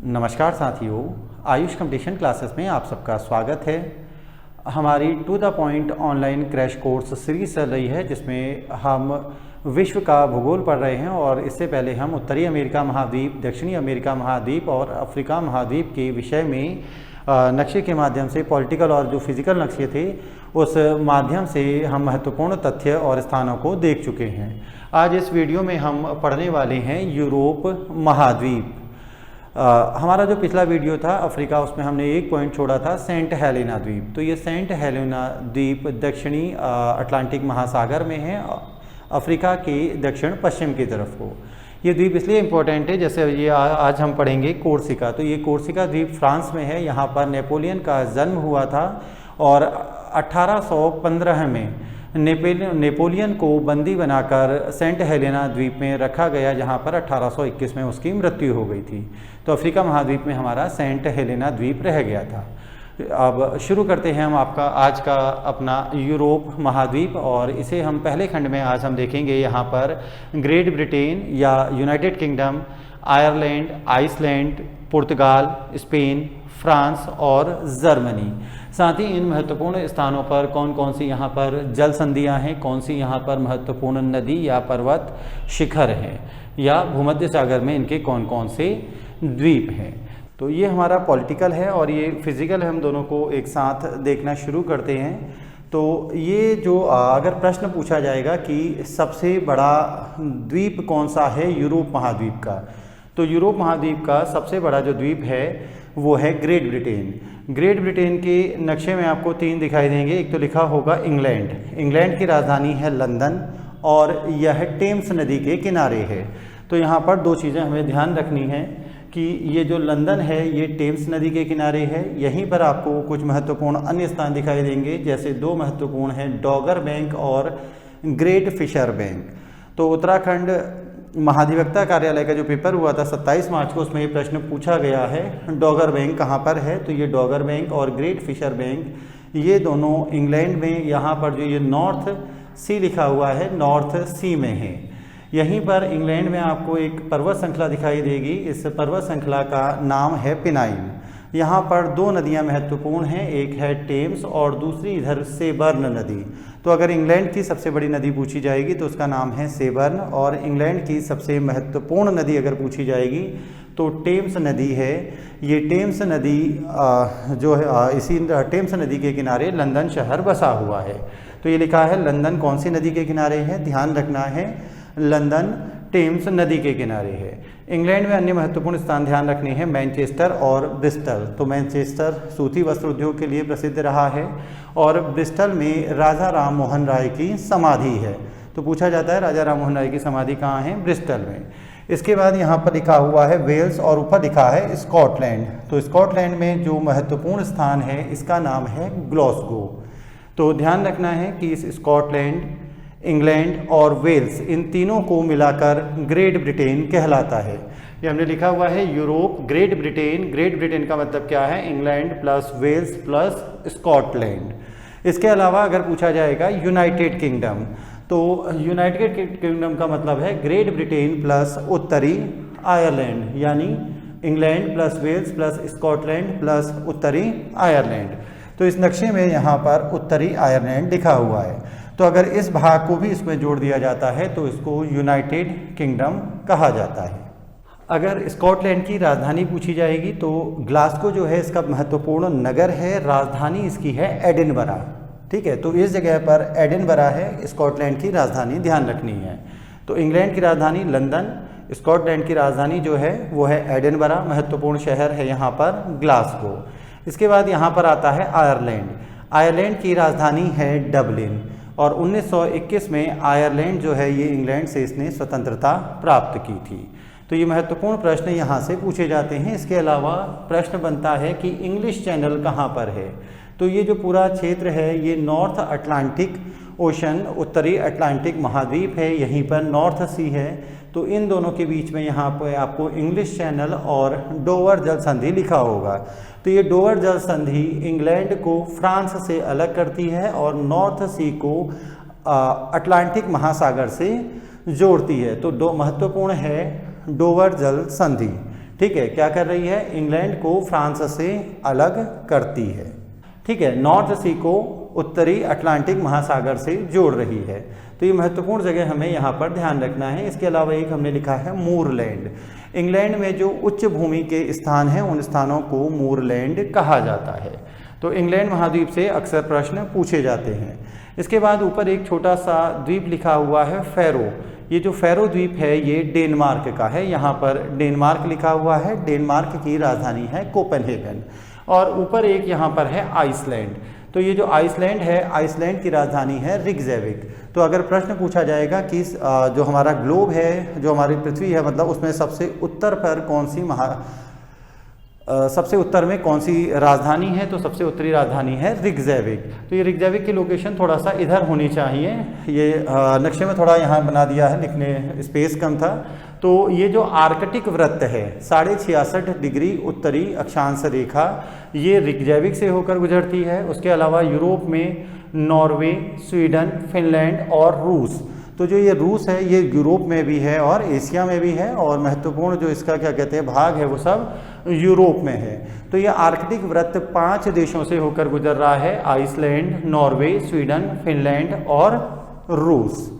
नमस्कार साथियों, Ayush competition classes में आप सबका स्वागत है। हमारी to the point online crash course series चल रही है जिसमें हम विश्व का भूगोल पढ़ रहे हैं और इससे पहले हम उत्तरी अमेरिका महाद्वीप, दक्षिणी अमेरिका महाद्वीप और अफ्रीका महाद्वीप के विषय में नक्शे के माध्यम से पॉलिटिकल और जो फिजिकल नक्शे थे उस माध्यम से हम महत्वपूर्ण तथ्य और स्थानों को देख चुके हैं। आज इस वीडियो में हम पढ़ने वाले हैं यूरोप महाद्वीप। हमारा जो पिछला वीडियो था अफ्रीका, उसमें हमने एक पॉइंट छोड़ा था सेंट हेलेना द्वीप। तो ये सेंट हेलेना द्वीप दक्षिणी अटलांटिक महासागर में है, अफ्रीका के दक्षिण पश्चिम की तरफ को। ये द्वीप इसलिए इम्पोर्टेंट है, जैसे ये आज हम पढ़ेंगे कोर्सिका। तो ये कोर्सिका द्वीप फ्रांस में है। यहाँ पर नेपोलियन का जन्म हुआ था और 1815 में नेपोलियन को बंदी बनाकर सेंट हेलेना द्वीप में रखा गया, जहाँ पर 1821 में उसकी मृत्यु हो गई थी। तो अफ्रीका महाद्वीप में हमारा सेंट हेलेना द्वीप रह गया था। अब शुरू करते हैं हम आपका आज का अपना यूरोप महाद्वीप, और इसे हम पहले खंड में आज हम देखेंगे। यहाँ पर ग्रेट ब्रिटेन या यूनाइटेड किंगडम, आयरलैंड, आइसलैंड, पुर्तगाल, स्पेन, फ्रांस और जर्मनी। साथ ही इन महत्वपूर्ण स्थानों पर कौन कौन सी यहाँ पर जल संधियाँ हैं, कौन सी यहाँ पर महत्वपूर्ण नदी या पर्वत शिखर हैं, या भूमध्य सागर में इनके कौन कौन से द्वीप हैं। तो ये हमारा पॉलिटिकल है और ये फिजिकल है, हम दोनों को एक साथ देखना शुरू करते हैं। तो ये जो अगर प्रश्न पूछा जाएगा कि सबसे बड़ा द्वीप कौन सा है यूरोप महाद्वीप का, तो यूरोप महाद्वीप का सबसे बड़ा जो द्वीप है वो है ग्रेट ब्रिटेन। ग्रेट ब्रिटेन के नक्शे में आपको 3 दिखाई देंगे। एक तो लिखा होगा इंग्लैंड। इंग्लैंड की राजधानी है लंदन और यह टेम्स नदी के किनारे है। तो यहाँ पर 2 चीज़ें हमें ध्यान रखनी है कि ये जो लंदन है ये टेम्स नदी के किनारे है। यहीं पर आपको कुछ महत्वपूर्ण अन्य स्थान दिखाई देंगे, जैसे 2 महत्वपूर्ण हैं डॉगर बैंक और ग्रेट फिशर बैंक। तो उत्तराखंड महाधिवक्ता कार्यालय का जो पेपर हुआ था 27 मार्च को, उसमें ये प्रश्न पूछा गया है डॉगर बैंक कहाँ पर है। तो ये डॉगर बैंक और ग्रेट फिशर बैंक ये दोनों इंग्लैंड में, यहाँ पर जो ये नॉर्थ सी लिखा हुआ है नॉर्थ सी में है। यहीं पर इंग्लैंड में आपको एक पर्वत श्रृंखला दिखाई देगी। इस पर्वत श्रृंखला का नाम है पिनाइन। यहाँ पर 2 नदियाँ महत्वपूर्ण हैं, एक है टेम्स और दूसरी इधर सेबर्न नदी। तो अगर इंग्लैंड की सबसे बड़ी नदी पूछी जाएगी तो उसका नाम है सेबर्न, और इंग्लैंड की सबसे महत्वपूर्ण नदी अगर पूछी जाएगी तो टेम्स नदी है। ये टेम्स नदी जो है इसी टेम्स नदी के किनारे लंदन शहर बसा हुआ है। तो ये लिखा है लंदन कौन सी नदी के किनारे है, ध्यान रखना है लंदन टेम्स नदी के किनारे है। इंग्लैंड में अन्य महत्वपूर्ण स्थान ध्यान रखने हैं मैनचेस्टर और ब्रिस्टल। तो मैनचेस्टर सूती वस्त्र उद्योग के लिए प्रसिद्ध रहा है और ब्रिस्टल में राजा राम मोहन राय की समाधि है। तो पूछा जाता है राजा राम मोहन राय की समाधि कहाँ है, ब्रिस्टल में। इसके बाद यहाँ पर लिखा हुआ है वेल्स और ऊपर लिखा है स्कॉटलैंड। तो स्कॉटलैंड में जो महत्वपूर्ण स्थान है इसका नाम है ग्लासगो। तो ध्यान रखना है कि इस स्कॉटलैंड, इंग्लैंड और वेल्स, इन तीनों को मिलाकर ग्रेट ब्रिटेन कहलाता है। ये हमने लिखा हुआ है Europe Great Britain. Great Britain का मतलब क्या है, England plus Wales plus Scotland. इसके अलावा अगर पूछा जाएगा यूनाइटेड किंगडम, तो यूनाइटेड किंगडम का मतलब है ग्रेट ब्रिटेन प्लस उत्तरी आयरलैंड, यानी England plus Wales plus Scotland plus उत्तरी आयरलैंड। तो इस नक्शे में यहाँ पर उत्तरी आयरलैंड लिखा हुआ है। तो अगर इस भाग को भी इसमें जोड़ दिया जाता है तो इसको यूनाइटेड किंगडम कहा जाता है। अगर स्कॉटलैंड की राजधानी पूछी जाएगी तो ग्लासगो जो है इसका महत्वपूर्ण नगर है, राजधानी इसकी है एडिनबरा। ठीक है, तो इस जगह पर एडिनबरा है स्कॉटलैंड की राजधानी, ध्यान रखनी है। तो इंग्लैंड की राजधानी लंदन, स्कॉटलैंड की राजधानी जो है वो है एडिनबरा। महत्वपूर्ण शहर है यहाँ पर ग्लासगो। इसके बाद यहाँ पर आता है आयरलैंड। आयरलैंड की राजधानी है डबलिन और 1921 में आयरलैंड जो है ये इंग्लैंड से इसने स्वतंत्रता प्राप्त की थी। तो ये महत्वपूर्ण प्रश्न यहाँ से पूछे जाते हैं। इसके अलावा प्रश्न बनता है कि इंग्लिश चैनल कहाँ पर है। तो ये जो पूरा क्षेत्र है ये नॉर्थ अटलांटिक ओशन, उत्तरी अटलांटिक महाद्वीप है, यहीं पर नॉर्थ सी है। तो इन दोनों के बीच में यहाँ पर आपको इंग्लिश चैनल और डोवर जल संधि लिखा होगा। तो ये डोवर जल संधि इंग्लैंड को फ्रांस से अलग करती है और नॉर्थ सी को अटलांटिक महासागर से जोड़ती है। तो महत्वपूर्ण है डोवर जल संधि। ठीक है, क्या कर रही है? इंग्लैंड को फ्रांस से अलग करती है। ठीक है, नॉर्थ सी को उत्तरी अटलांटिक महासागर से जोड़ रही है। तो ये महत्वपूर्ण जगह हमें यहाँ पर ध्यान रखना है। इसके अलावा एक हमने लिखा है मूरलैंड। इंग्लैंड में जो उच्च भूमि के स्थान हैं उन स्थानों को मूरलैंड कहा जाता है। तो इंग्लैंड महाद्वीप से अक्सर प्रश्न पूछे जाते हैं। इसके बाद ऊपर एक छोटा सा द्वीप लिखा हुआ है फैरो। ये जो फैरो द्वीप है ये डेनमार्क का है। यहाँ पर डेनमार्क लिखा हुआ है। डेनमार्क की राजधानी है कोपेनहेगन। और ऊपर एक यहाँ पर है आइसलैंड। तो ये जो आइसलैंड है, आइसलैंड की राजधानी है रिकजैविक। तो अगर प्रश्न पूछा जाएगा कि जो हमारा ग्लोब है, जो हमारी पृथ्वी है, मतलब उसमें सबसे उत्तर पर कौन सी सबसे उत्तर में कौन सी राजधानी है, तो सबसे उत्तरी राजधानी है रिकजैविक। तो ये रिकजैविक की लोकेशन थोड़ा सा इधर होनी चाहिए। ये नक्शे में थोड़ा यहाँ बना दिया है, लिखने स्पेस कम था। तो ये जो आर्कटिक वृत्त है 66.5 डिग्री उत्तरी अक्षांश रेखा, ये रिकजैविक से होकर गुजरती है। उसके अलावा यूरोप में नॉर्वे, स्वीडन, फिनलैंड और रूस। तो जो ये रूस है ये यूरोप में भी है और एशिया में भी है, और महत्वपूर्ण जो इसका क्या कहते हैं भाग है वो सब यूरोप में है। तो ये आर्कटिक वृत्त 5 देशों से होकर गुजर रहा है, आइसलैंड, नॉर्वे, स्वीडन, फिनलैंड और रूस।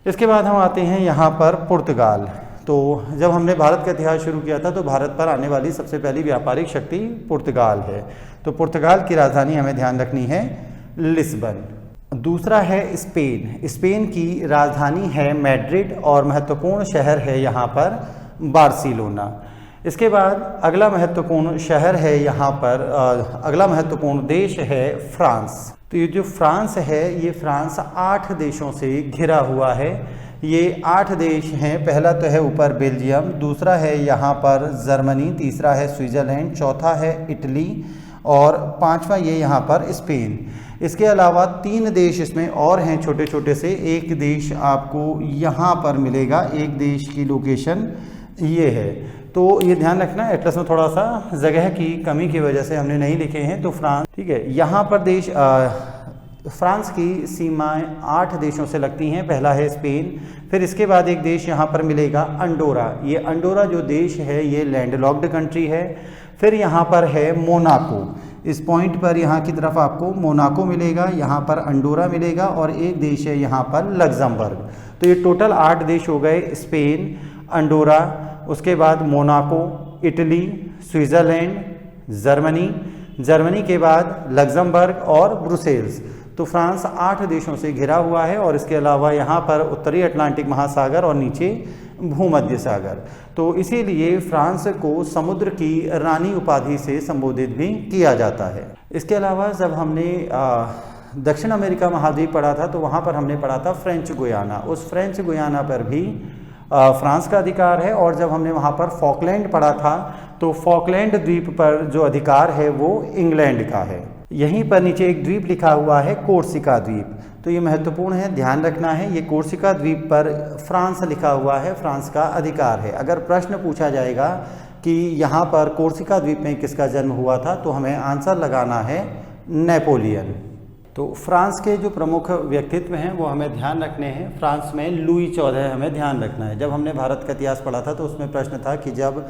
इसके बाद हम आते हैं यहाँ पर पुर्तगाल। तो जब हमने भारत का इतिहास शुरू किया था तो भारत पर आने वाली सबसे पहली व्यापारिक शक्ति पुर्तगाल है। तो पुर्तगाल की राजधानी हमें ध्यान रखनी है लिस्बन। दूसरा है स्पेन। स्पेन की राजधानी है मैड्रिड और महत्वपूर्ण शहर है यहाँ पर बार्सिलोना। इसके बाद अगला महत्वपूर्ण शहर है यहाँ पर अगला महत्वपूर्ण देश है फ्रांस। तो ये जो फ्रांस है ये फ्रांस 8 देशों से घिरा हुआ है। ये 8 देश हैं। पहला तो है ऊपर बेल्जियम, दूसरा है यहाँ पर जर्मनी, तीसरा है स्विट्जरलैंड, चौथा है इटली और पांचवा ये यहाँ पर स्पेन। इसके अलावा 3 देश इसमें और हैं छोटे छोटे से। एक देश आपको यहाँ पर मिलेगा, एक देश की लोकेशन ये है। तो ये ध्यान रखना, एटलस में थोड़ा सा जगह की कमी की वजह से हमने नहीं लिखे हैं। तो फ्रांस, ठीक है, यहाँ पर देश फ्रांस की सीमाएं 8 देशों से लगती हैं। पहला है स्पेन, फिर इसके बाद एक देश यहाँ पर मिलेगा अंडोरा। ये अंडोरा जो देश है ये लैंडलॉक्ड कंट्री है। फिर यहाँ पर है मोनाको। इस पॉइंट पर यहाँ की तरफ आपको मोनाको मिलेगा, यहाँ पर अंडोरा मिलेगा और एक देश है यहाँ पर लग्जमबर्ग। तो ये टोटल 8 देश हो गए, स्पेन, अंडोरा, उसके बाद मोनाको, इटली, स्विट्ज़रलैंड, जर्मनी के बाद लग्जमबर्ग और ब्रुसेल्स। तो फ्रांस 8 देशों से घिरा हुआ है और इसके अलावा यहाँ पर उत्तरी अटलांटिक महासागर और नीचे भूमध्य सागर। तो इसीलिए फ्रांस को समुद्र की रानी उपाधि से संबोधित भी किया जाता है। इसके अलावा जब हमने दक्षिण अमेरिका महाद्वीप पढ़ा था तो वहाँ पर हमने पढ़ा था फ्रेंच गुयाना। उस फ्रेंच गुयाना पर भी फ्रांस का अधिकार है। और जब हमने वहाँ पर फॉकलैंड पढ़ा था तो फॉकलैंड द्वीप पर जो अधिकार है वो इंग्लैंड का है। यहीं पर नीचे एक द्वीप लिखा हुआ है कोर्सिका द्वीप। तो ये महत्वपूर्ण है, ध्यान रखना है। ये कोर्सिका द्वीप पर फ्रांस लिखा हुआ है, फ्रांस का अधिकार है। अगर प्रश्न पूछा जाएगा कि यहाँ पर कोर्सिका द्वीप में किसका जन्म हुआ था तो हमें आंसर लगाना है नेपोलियन। तो फ्रांस के जो प्रमुख व्यक्तित्व हैं वो हमें ध्यान रखने हैं। फ्रांस में लुई 14 हमें ध्यान रखना है। जब हमने भारत का इतिहास पढ़ा था तो उसमें प्रश्न था कि जब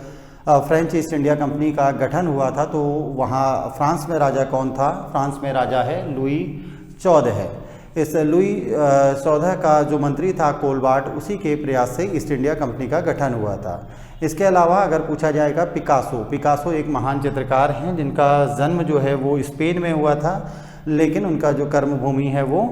फ्रेंच ईस्ट इंडिया कंपनी का गठन हुआ था तो वहाँ फ्रांस में राजा कौन था? फ्रांस में राजा है लुई 14। इस लुई 14 का जो मंत्री था कोलबार्ट, उसी के प्रयास से ईस्ट इंडिया कंपनी का गठन हुआ था। इसके अलावा अगर पूछा जाएगा पिकासो एक महान चित्रकार हैं जिनका जन्म जो है वो स्पेन में हुआ था, लेकिन उनका जो कर्मभूमि है वो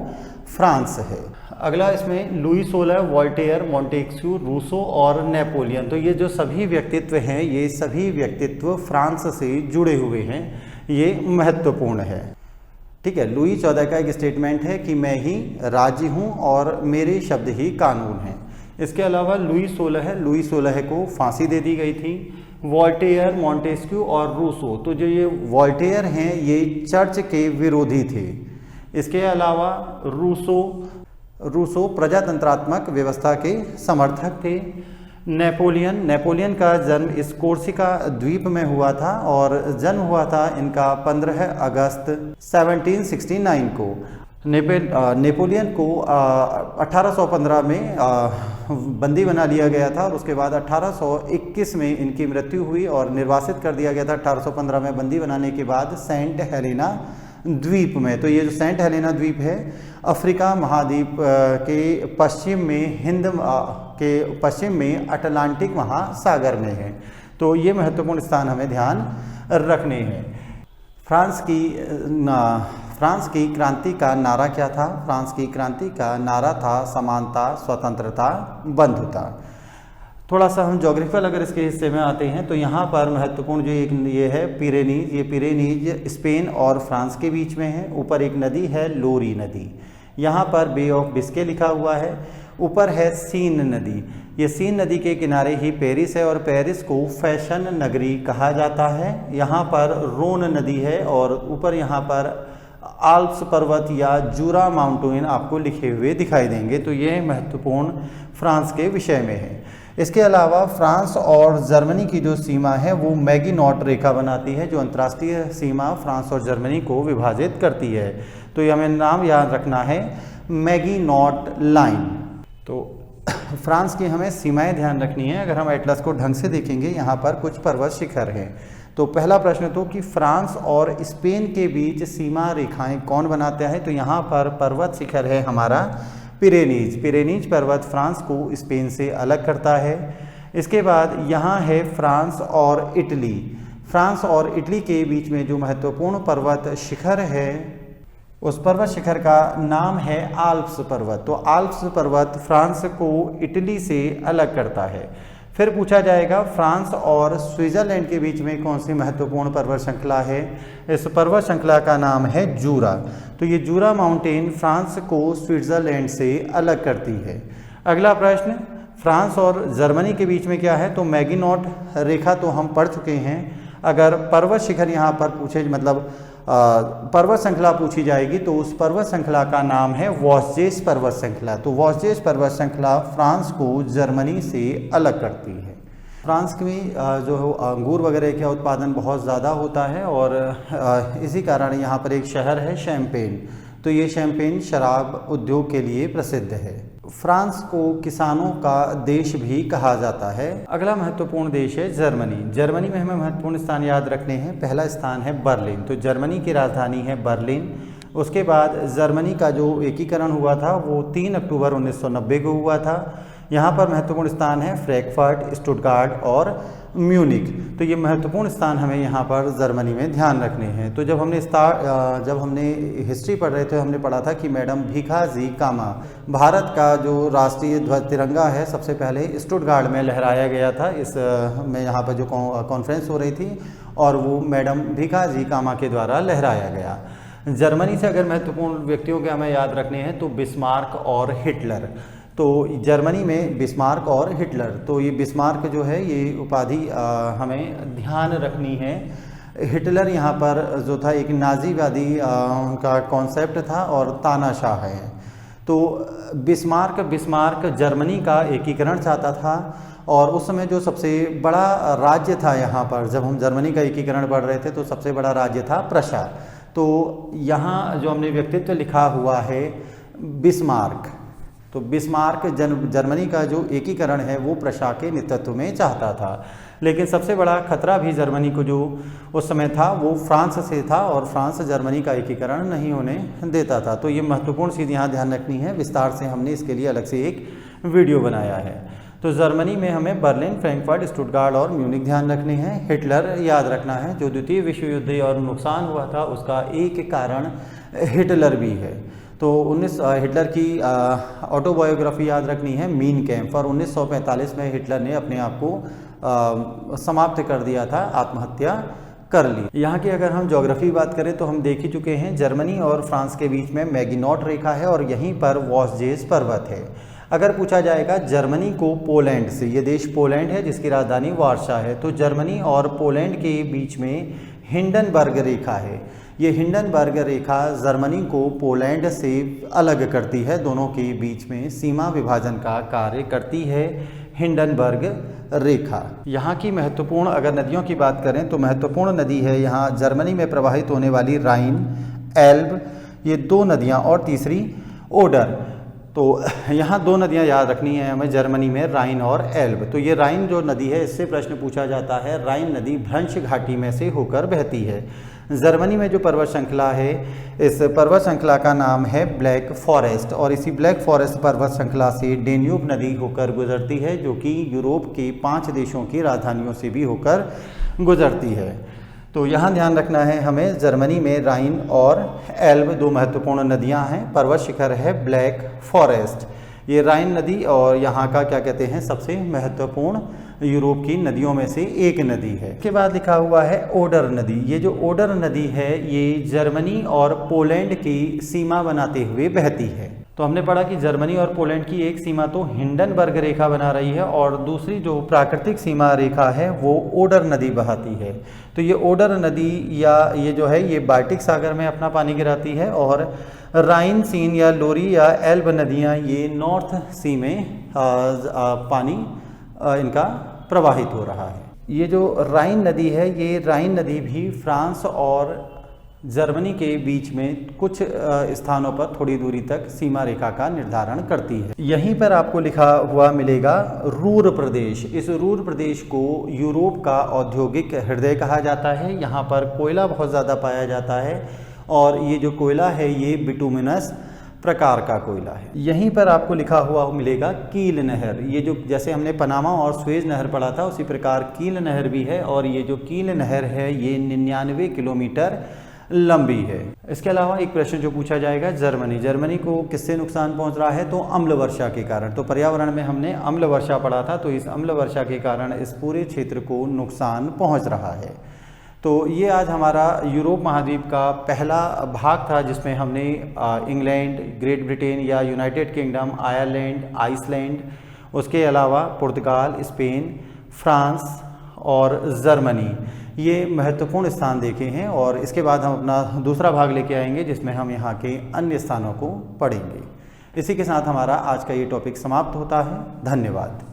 फ्रांस है। अगला इसमें लुई 16, वोल्टेयर, मोंटेस्क्यू, रूसो और नेपोलियन। तो ये जो सभी व्यक्तित्व हैं ये सभी व्यक्तित्व फ्रांस से जुड़े हुए हैं, ये महत्वपूर्ण है। ठीक है, लुई 14 का एक स्टेटमेंट है कि मैं ही राज्य हूँ और मेरे शब्द ही कानून हैं। इसके अलावा लुई 16 को फांसी दे दी गई थी। वोल्टेयर, मोंटेस्क्यू और रूसो, तो जो ये वोल्टेयर हैं ये चर्च के विरोधी थे। इसके अलावा रूसो प्रजातंत्रात्मक व्यवस्था के समर्थक थे। नेपोलियन का जन्म इस कोर्सिका द्वीप में हुआ था और जन्म हुआ था इनका 15 अगस्त 1769 को। नेपोलियन को 1815 में बंदी बना लिया गया था और उसके बाद 1821 में इनकी मृत्यु हुई और निर्वासित कर दिया गया था 1815 में बंदी बनाने के बाद सेंट हेलेना द्वीप में। तो ये जो सेंट हेलेना द्वीप है अफ्रीका महाद्वीप के पश्चिम में के पश्चिम में अटलांटिक महासागर में है। तो ये महत्वपूर्ण स्थान हमें ध्यान रखने हैं। फ्रांस की क्रांति का नारा क्या था? फ्रांस की क्रांति का नारा था समानता, स्वतंत्रता, बंधुता। थोड़ा सा हम ज्योग्राफिकल अगर इसके हिस्से में आते हैं तो यहाँ पर महत्वपूर्ण जो एक ये है पिरेनीज, ये पिरेनीज स्पेन और फ्रांस के बीच में है। ऊपर एक नदी है लोरी नदी, यहाँ पर बे ऑफ बिस्के लिखा हुआ है। ऊपर है सीन नदी, ये सीन नदी के किनारे ही पेरिस है और पेरिस को फैशन नगरी कहा जाता है। यहाँ पर रोन नदी है और ऊपर यहाँ पर आल्प्स पर्वत या जूरा माउंटेन आपको लिखे हुए दिखाई देंगे। तो ये महत्वपूर्ण फ्रांस के विषय में है। इसके अलावा फ्रांस और जर्मनी की जो सीमा है वो मैगिनॉट रेखा बनाती है, जो अंतर्राष्ट्रीय सीमा फ्रांस और जर्मनी को विभाजित करती है। तो ये हमें नाम याद रखना है, मैगिनॉट लाइन। तो फ्रांस की हमें सीमाएं ध्यान रखनी है। अगर हम एटलस को ढंग से देखेंगे, यहाँ पर कुछ पर्वत शिखर हैं। तो पहला प्रश्न तो कि फ्रांस और स्पेन के बीच सीमा रेखाएं कौन बनाते हैं? तो यहाँ पर पर्वत शिखर है हमारा पिरेनीज। पिरेनीज पर्वत फ्रांस को स्पेन से अलग करता है। इसके बाद यहाँ है फ्रांस और इटली। फ्रांस और इटली के बीच में जो महत्वपूर्ण पर्वत शिखर है उस पर्वत शिखर का नाम है आल्प्स पर्वत। तो आल्प्स पर्वत फ्रांस को इटली से अलग करता है। फिर पूछा जाएगा फ्रांस और स्विट्जरलैंड के बीच में कौन सी महत्वपूर्ण पर्वत श्रृंखला है? इस पर्वत श्रृंखला का नाम है जूरा। तो ये जूरा माउंटेन फ्रांस को स्विट्जरलैंड से अलग करती है। अगला प्रश्न, फ्रांस और जर्मनी के बीच में क्या है? तो मैगिनॉट रेखा तो हम पढ़ चुके हैं। अगर पर्वत शिखर यहाँ पर पूछे, मतलब पर्वत श्रृंखला पूछी जाएगी तो उस पर्वत श्रृंखला का नाम है वॉस्जेस पर्वत श्रृंखला। तो वॉस्जेस पर्वत श्रृंखला फ्रांस को जर्मनी से अलग करती है। फ्रांस में जो अंगूर वगैरह का उत्पादन बहुत ज़्यादा होता है और इसी कारण यहाँ पर एक शहर है शैम्पेन। तो ये शैम्पेन शराब उद्योग के लिए प्रसिद्ध है। फ्रांस को किसानों का देश भी कहा जाता है। अगला महत्वपूर्ण देश है जर्मनी। जर्मनी में हमें महत्वपूर्ण स्थान याद रखने हैं। पहला स्थान है बर्लिन। तो जर्मनी की राजधानी है बर्लिन। उसके बाद जर्मनी का जो एकीकरण हुआ था वो 3 अक्टूबर 1990 को हुआ था। यहाँ पर महत्वपूर्ण स्थान है फ्रैंकफर्ट, स्टुटगार्ट और म्यूनिक। तो ये महत्वपूर्ण स्थान हमें यहाँ पर जर्मनी में ध्यान रखने हैं। तो जब हमने हिस्ट्री पढ़ रहे थे हमने पढ़ा था कि मैडम भीखाजी कामा, भारत का जो राष्ट्रीय ध्वज तिरंगा है सबसे पहले स्टुटगार्ट में लहराया गया था। इस में यहाँ पर जो कॉन्फ्रेंस हो रही थी और वो मैडम भीखाजी कामा के द्वारा लहराया गया। जर्मनी से अगर महत्वपूर्ण व्यक्तियों के हमें याद रखने हैं तो बिस्मार्क और हिटलर। तो जर्मनी में बिस्मार्क और हिटलर, तो ये बिस्मार्क जो है ये उपाधि हमें ध्यान रखनी है। हिटलर यहाँ पर जो था एक नाजीवादी उनका कॉन्सेप्ट था और तानाशाह है। तो बिस्मार्क जर्मनी का एकीकरण चाहता था और उस समय जो सबसे बड़ा राज्य था यहाँ पर, जब हम जर्मनी का एकीकरण पढ़ रहे थे तो सबसे बड़ा राज्य था प्रशा। तो यहाँ जो हमने व्यक्तित्व लिखा हुआ है बिस्मार्क, तो बिस्मार्क जर्मनी का जो एकीकरण है वो प्रशा के नेतृत्व में चाहता था। लेकिन सबसे बड़ा खतरा भी जर्मनी को जो उस समय था वो फ्रांस से था और फ्रांस जर्मनी का एकीकरण नहीं होने देता था। तो ये महत्वपूर्ण चीज़ यहाँ ध्यान रखनी है। विस्तार से हमने इसके लिए अलग से एक वीडियो बनाया है। तो जर्मनी में हमें बर्लिन, फ्रैंकफर्ट, स्टुटगार्ट और म्यूनिक ध्यान रखने हैं। हिटलर याद रखना है, जो द्वितीय विश्व युद्ध और नुकसान हुआ था उसका एक कारण हिटलर भी है। तो हिटलर की ऑटोबायोग्राफी याद रखनी है, मीन कैंप, और 1945 में हिटलर ने अपने आप को समाप्त कर दिया था, आत्महत्या कर ली। यहाँ की अगर हम ज्योग्राफी बात करें तो हम देख ही चुके हैं, जर्मनी और फ्रांस के बीच में मैगिनॉट रेखा है और यहीं पर वॉस्जेस पर्वत है। अगर पूछा जाएगा जर्मनी को पोलैंड से, ये देश पोलैंड है जिसकी राजधानी वार्सा है, तो जर्मनी और पोलैंड के बीच में हिंडनबर्ग रेखा है। ये हिंडनबर्ग रेखा जर्मनी को पोलैंड से अलग करती है, दोनों के बीच में सीमा विभाजन का कार्य करती है हिंडनबर्ग रेखा। यहाँ की महत्वपूर्ण अगर नदियों की बात करें तो महत्वपूर्ण नदी है यहाँ जर्मनी में प्रवाहित होने वाली राइन, एल्ब, ये 2 नदियाँ और तीसरी ओडर। तो यहाँ 2 नदियाँ याद रखनी है हमें जर्मनी में, राइन और एल्ब। तो ये राइन जो नदी है, इससे प्रश्न पूछा जाता है। राइन नदी भ्रंश घाटी में से होकर बहती है। जर्मनी में जो पर्वत श्रृंखला है, इस पर्वत श्रृंखला का नाम है ब्लैक फॉरेस्ट, और इसी ब्लैक फॉरेस्ट पर्वत श्रृंखला से डेन्यूब नदी होकर गुजरती है, जो कि यूरोप के 5 देशों की राजधानियों से भी होकर गुजरती है। तो यहाँ ध्यान रखना है हमें, जर्मनी में राइन और एल्ब 2 महत्वपूर्ण नदियाँ हैं। पर्वत शिखर है ब्लैक फॉरेस्ट, ये राइन नदी और यहाँ का क्या कहते हैं, सबसे महत्वपूर्ण यूरोप की नदियों में से एक नदी है। इसके बाद लिखा हुआ है ओडर नदी। ये जो ओडर नदी है, ये जर्मनी और पोलैंड की सीमा बनाते हुए बहती है। तो हमने पढ़ा कि जर्मनी और पोलैंड की एक सीमा तो हिंडनबर्ग रेखा बना रही है, और दूसरी जो प्राकृतिक सीमा रेखा है वो ओडर नदी बहाती है। तो ये ओडर नदी या ये जो है, ये बाल्टिक सागर में अपना पानी गिराती है, और राइन, सीन या लोरी या एल्ब नदियाँ ये नॉर्थ सी में पानी इनका प्रवाहित हो रहा है। ये जो राइन नदी है, ये राइन नदी भी फ्रांस और जर्मनी के बीच में कुछ स्थानों पर थोड़ी दूरी तक सीमा रेखा का निर्धारण करती है। यहीं पर आपको लिखा हुआ मिलेगा रूर प्रदेश। इस रूर प्रदेश को यूरोप का औद्योगिक हृदय कहा जाता है। यहाँ पर कोयला बहुत ज़्यादा पाया जाता है, और ये जो कोयला है ये बिटुमिनस प्रकार का कोयला है। यहीं पर आपको लिखा हुआ मिलेगा कील नहर। ये जो, जैसे हमने पनामा और स्वेज नहर पढ़ा था, उसी प्रकार कील नहर भी है, और ये जो कील नहर है ये 99 किलोमीटर लंबी है। इसके अलावा एक प्रश्न जो पूछा जाएगा, जर्मनी को किससे नुकसान पहुंच रहा है, तो अम्ल वर्षा के कारण। तो पर्यावरण में हमने अम्ल वर्षा पढ़ा था, तो इस अम्ल वर्षा के कारण इस पूरे क्षेत्र को नुकसान पहुंच रहा है। तो ये आज हमारा यूरोप महाद्वीप का पहला भाग था, जिसमें हमने इंग्लैंड, ग्रेट ब्रिटेन या यूनाइटेड किंगडम, आयरलैंड, आइसलैंड, उसके अलावा पुर्तगाल, स्पेन, फ्रांस और जर्मनी, ये महत्वपूर्ण स्थान देखे हैं। और इसके बाद हम अपना दूसरा भाग लेके आएंगे, जिसमें हम यहाँ के अन्य स्थानों को पढ़ेंगे। इसी के साथ हमारा आज का ये टॉपिक समाप्त होता है। धन्यवाद।